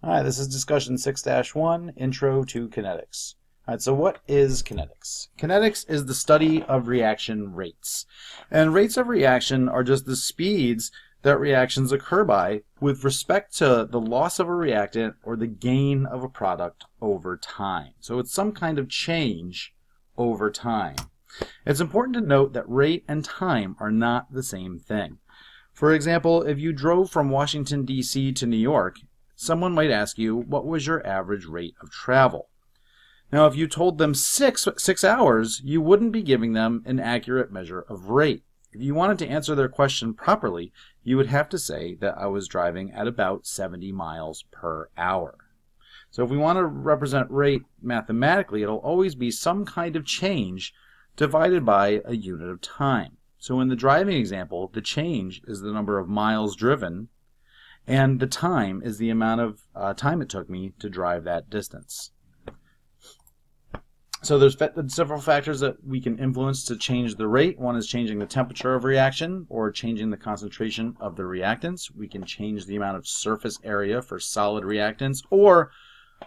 All right, this is discussion 6-1, Intro to Kinetics. All right, so what is kinetics? Kinetics is the study of reaction rates. And rates of reaction are just the speeds that reactions occur by with respect to the loss of a reactant or the gain of a product over time. So it's some kind of change over time. It's important to note that rate and time are not the same thing. For example, if you drove from Washington, D.C. to New York, someone might ask you, what was your average rate of travel? Now, if you told them six hours, you wouldn't be giving them an accurate measure of rate. If you wanted to answer their question properly, you would have to say that I was driving at about 70 miles per hour. So if we want to represent rate mathematically, it'll always be some kind of change divided by a unit of time. So in the driving example, the change is the number of miles driven, and the time is the amount of time it took me to drive that distance. So there's several factors that we can influence to change the rate. One is changing the temperature of reaction or changing the concentration of the reactants. We can change the amount of surface area for solid reactants, or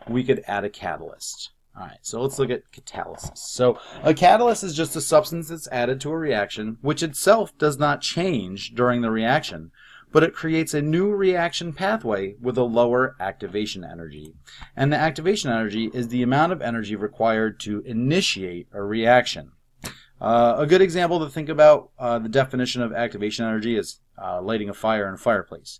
we could add a catalyst. All right, so let's look at catalysis. So a catalyst is just a substance that's added to a reaction, which itself does not change during the reaction, but it creates a new reaction pathway with a lower activation energy. And the activation energy is the amount of energy required to initiate a reaction. A good example to think about the definition of activation energy is lighting a fire in a fireplace.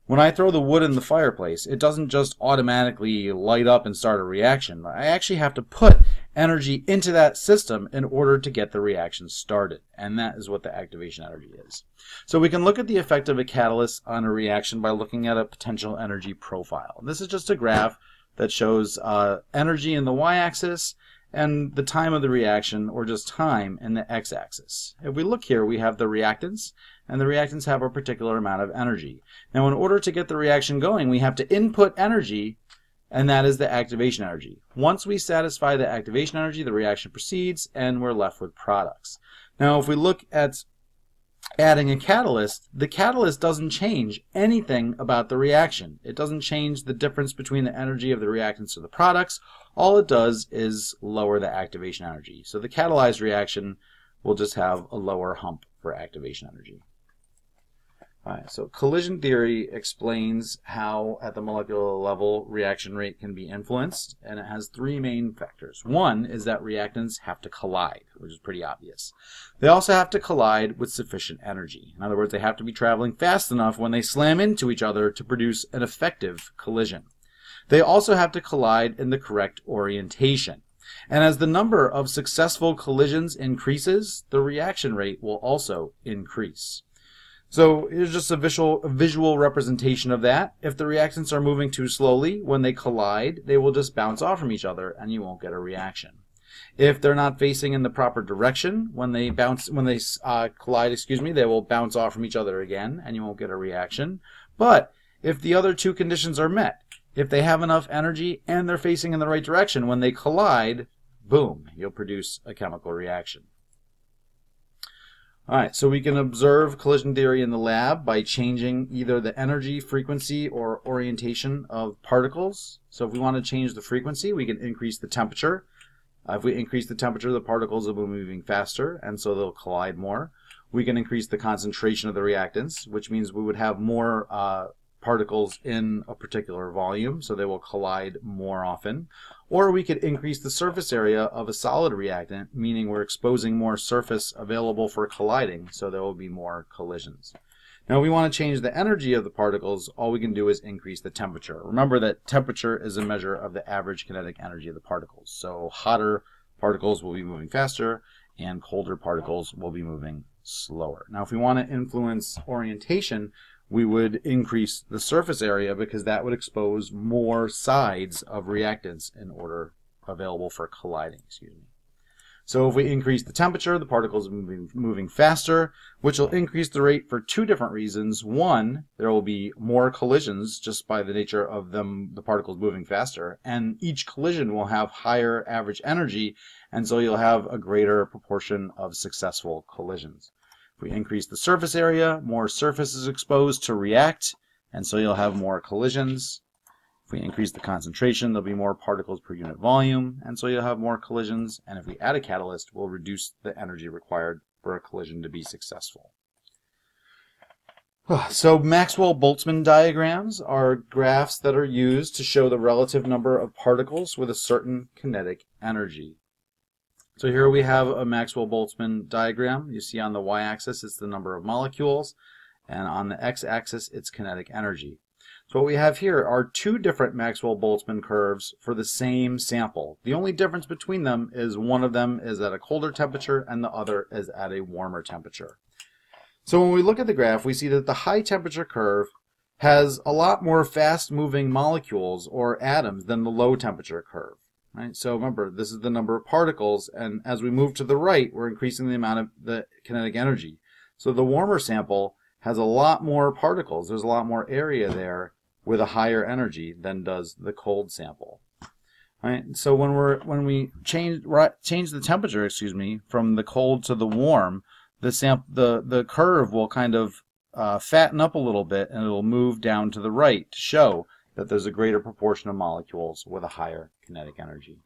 When I throw the wood in the fireplace, it doesn't just automatically light up and start a reaction. I actually have to put energy into that system in order to get the reaction started, and that is what the activation energy is. So we can look at the effect of a catalyst on a reaction by looking at a potential energy profile. This is just a graph that shows energy in the y-axis and the time of the reaction, or just time, in the x-axis. If we look here, we have the reactants, and the reactants have a particular amount of energy. Now, in order to get the reaction going, we have to input energy, and that is the activation energy. Once we satisfy the activation energy, the reaction proceeds, and we're left with products. Now, if we look at adding a catalyst, the catalyst doesn't change anything about the reaction. It doesn't change the difference between the energy of the reactants or the products. All it does is lower the activation energy. So the catalyzed reaction will just have a lower hump for activation energy. All right, so collision theory explains how at the molecular level reaction rate can be influenced, and it has three main factors. One is that reactants have to collide, which is pretty obvious. They also have to collide with sufficient energy. In other words, they have to be traveling fast enough when they slam into each other to produce an effective collision. They also have to collide in the correct orientation. And as the number of successful collisions increases, the reaction rate will also increase. So here's just a visual representation of that. If the reactants are moving too slowly, when they collide, they will just bounce off from each other and you won't get a reaction. If they're not facing in the proper direction, when they collide, they will bounce off from each other again and you won't get a reaction. But if the other two conditions are met, if they have enough energy and they're facing in the right direction, when they collide, boom, you'll produce a chemical reaction. All right, so we can observe collision theory in the lab by changing either the energy, frequency, or orientation of particles. So if we want to change the frequency, we can increase the temperature. If we increase the temperature, the particles will be moving faster, and so they'll collide more. We can increase the concentration of the reactants, which means we would have more particles in a particular volume, so they will collide more often. Or we could increase the surface area of a solid reactant, meaning we're exposing more surface available for colliding, so there will be more collisions. Now, if we want to change the energy of the particles, all we can do is increase the temperature. Remember that temperature is a measure of the average kinetic energy of the particles. So hotter particles will be moving faster, and colder particles will be moving slower. Now, if we want to influence orientation, we would increase the surface area because that would expose more sides of reactants in order available for colliding. So if we increase the temperature, the particles will be moving faster, which will increase the rate for two different reasons. One, there will be more collisions just by the nature of the particles moving faster, and each collision will have higher average energy, and so you'll have a greater proportion of successful collisions. If we increase the surface area, more surface is exposed to react, and so you'll have more collisions. If we increase the concentration, there'll be more particles per unit volume, and so you'll have more collisions. And if we add a catalyst, we'll reduce the energy required for a collision to be successful. So Maxwell-Boltzmann diagrams are graphs that are used to show the relative number of particles with a certain kinetic energy. So here we have a Maxwell-Boltzmann diagram. You see on the y-axis it's the number of molecules, and on the x-axis it's kinetic energy. So what we have here are two different Maxwell-Boltzmann curves for the same sample. The only difference between them is one of them is at a colder temperature and the other is at a warmer temperature. So when we look at the graph, we see that the high temperature curve has a lot more fast-moving molecules or atoms than the low temperature curve. Right? So remember, this is the number of particles, and as we move to the right, we're increasing the amount of the kinetic energy. So the warmer sample has a lot more particles. There's a lot more area there with a higher energy than does the cold sample. Right? So when we change the temperature, from the cold to the warm, the curve will kind of fatten up a little bit, and it'll move down to the right to show that there's a greater proportion of molecules with a higher kinetic energy.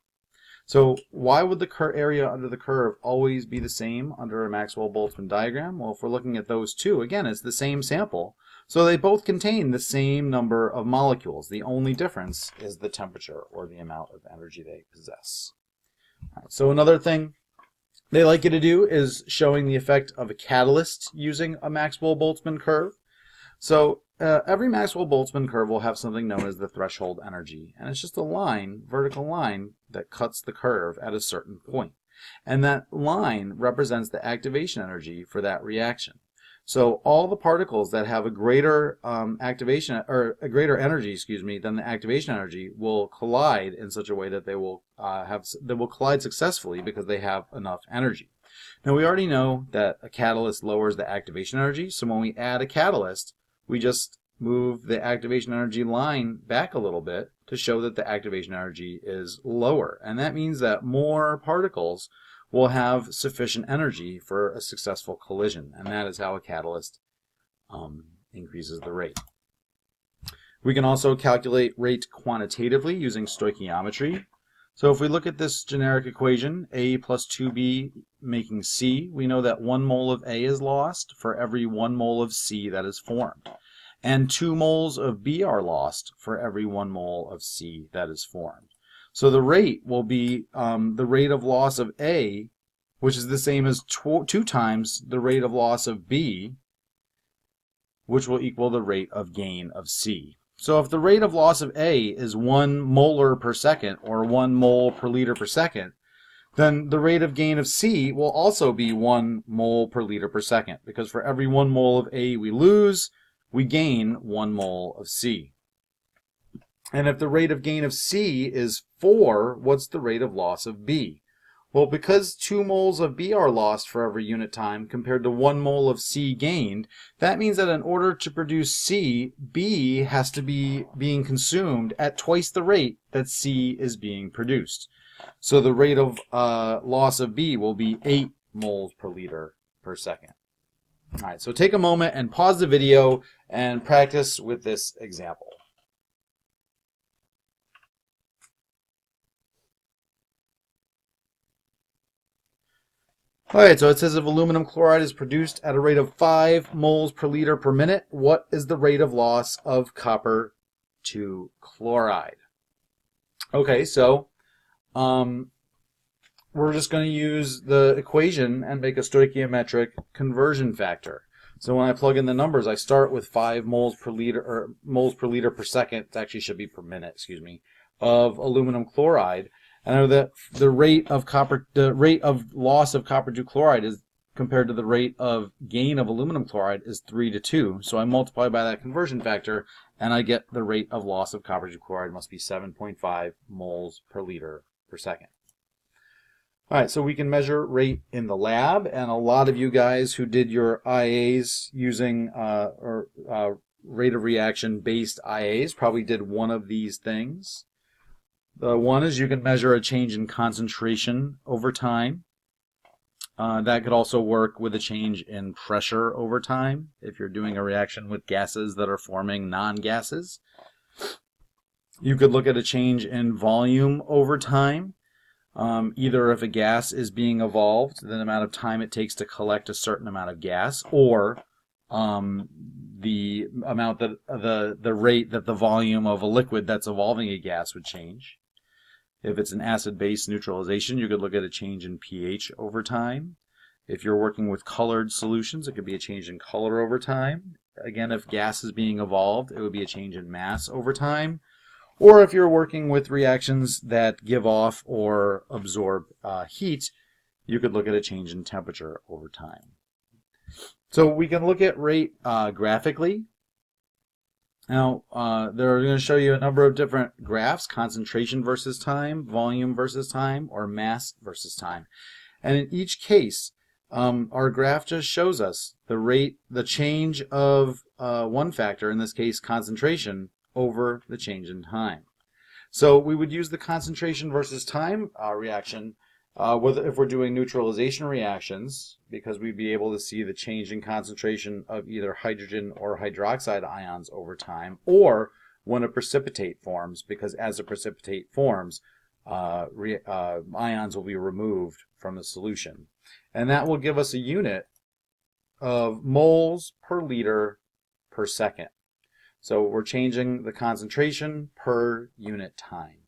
So why would the area under the curve always be the same under a Maxwell-Boltzmann diagram? Well, if we're looking at those two, again, it's the same sample. So they both contain the same number of molecules. The only difference is the temperature or the amount of energy they possess. Right, so another thing they like you to do is showing the effect of a catalyst using a Maxwell-Boltzmann curve. So every Maxwell-Boltzmann curve will have something known as the threshold energy, and it's just a line, vertical line, that cuts the curve at a certain point. And that line represents the activation energy for that reaction. So all the particles that have a greater activation or a greater energy, than the activation energy will collide in such a way that they will collide successfully because they have enough energy. Now we already know that a catalyst lowers the activation energy, so when we add a catalyst, we just move the activation energy line back a little bit to show that the activation energy is lower, and that means that more particles will have sufficient energy for a successful collision, and that is how a catalyst increases the rate. We can also calculate rate quantitatively using stoichiometry. So if we look at this generic equation, A plus 2B making C, we know that 1 mole of A is lost for every 1 mole of C that is formed. And 2 moles of B are lost for every 1 mole of C that is formed. So the rate will be the rate of loss of A, which is the same as 2 times the rate of loss of B, which will equal the rate of gain of C. So if the rate of loss of A is 1 molar per second, or 1 mole per liter per second, then the rate of gain of C will also be 1 mole per liter per second, because for every 1 mole of A we lose, we gain 1 mole of C. And if the rate of gain of C is 4, what's the rate of loss of B? Well, because 2 moles of B are lost for every unit time compared to 1 mole of C gained, that means that in order to produce C, B has to be being consumed at twice the rate that C is being produced. So the rate of loss of B will be 8 moles per liter per second. All right, so take a moment and pause the video and practice with this example. Alright, so it says if aluminum chloride is produced at a rate of 5 moles per liter per minute, what is the rate of loss of copper to chloride? Okay, so we're just going to use the equation and make a stoichiometric conversion factor. So when I plug in the numbers, I start with 5 moles per liter, or moles per liter per second, it actually should be per minute, of aluminum chloride. I know that the rate of loss of copper to chloride is compared to the rate of gain of aluminum chloride is 3 to 2. So I multiply by that conversion factor, and I get the rate of loss of copper to chloride must be 7.5 moles per liter per second. All right, so we can measure rate in the lab, and a lot of you guys who did your IAs using rate of reaction based IAs probably did one of these things. One is you can measure a change in concentration over time. That could also work with a change in pressure over time if you're doing a reaction with gases that are forming non-gases. You could look at a change in volume over time. Either if a gas is being evolved, the amount of time it takes to collect a certain amount of gas, or the amount that the rate that the volume of a liquid that's evolving a gas would change. If it's an acid-base neutralization, you could look at a change in pH over time. If you're working with colored solutions, it could be a change in color over time. Again, if gas is being evolved, it would be a change in mass over time. Or if you're working with reactions that give off or absorb heat, you could look at a change in temperature over time. So we can look at rate graphically. Now, they're going to show you a number of different graphs: concentration versus time, volume versus time, or mass versus time. And in each case, our graph just shows us the rate, the change of one factor, in this case concentration, over the change in time. So we would use the concentration versus time reaction if we're doing neutralization reactions, because we'd be able to see the change in concentration of either hydrogen or hydroxide ions over time, or when a precipitate forms, because as a precipitate forms, ions will be removed from the solution. And that will give us a unit of moles per liter per second. So we're changing the concentration per unit time.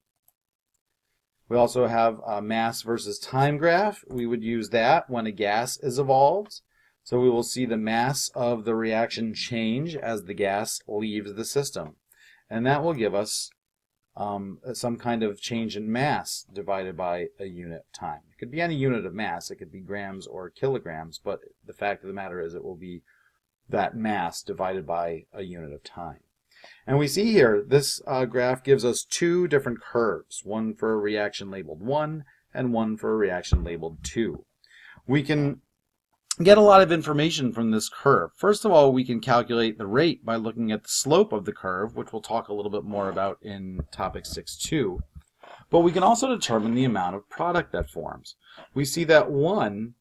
We also have a mass versus time graph. We would use that when a gas is evolved. So we will see the mass of the reaction change as the gas leaves the system. And that will give us some kind of change in mass divided by a unit of time. It could be any unit of mass. It could be grams or kilograms, but the fact of the matter is it will be that mass divided by a unit of time. And we see here, this graph gives us two different curves, one for a reaction labeled 1 and one for a reaction labeled 2. We can get a lot of information from this curve. First of all, we can calculate the rate by looking at the slope of the curve, which we'll talk a little bit more about in topic 6.2. But we can also determine the amount of product that forms. We see that 1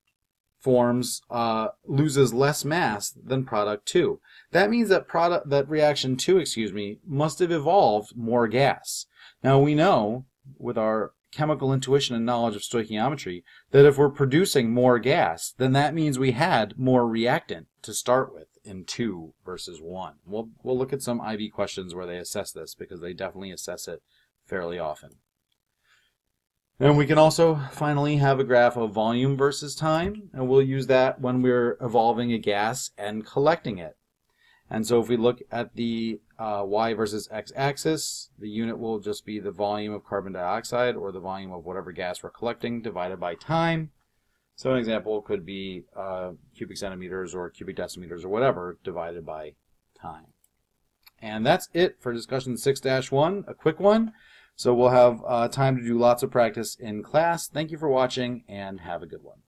loses less mass than product 2. That means that reaction 2, must have evolved more gas. Now we know with our chemical intuition and knowledge of stoichiometry that if we're producing more gas, then that means we had more reactant to start with in 2 versus 1. We'll look at some IB questions where they assess this, because they definitely assess it fairly often. And we can also finally have a graph of volume versus time, and we'll use that when we're evolving a gas and collecting it. And so if we look at the y versus x axis, the unit will just be the volume of carbon dioxide, or the volume of whatever gas we're collecting, divided by time. So an example could be cubic centimeters or cubic decimeters or whatever, divided by time. And that's it for discussion 6-1, a quick one. So we'll have time to do lots of practice in class. Thank you for watching, and have a good one.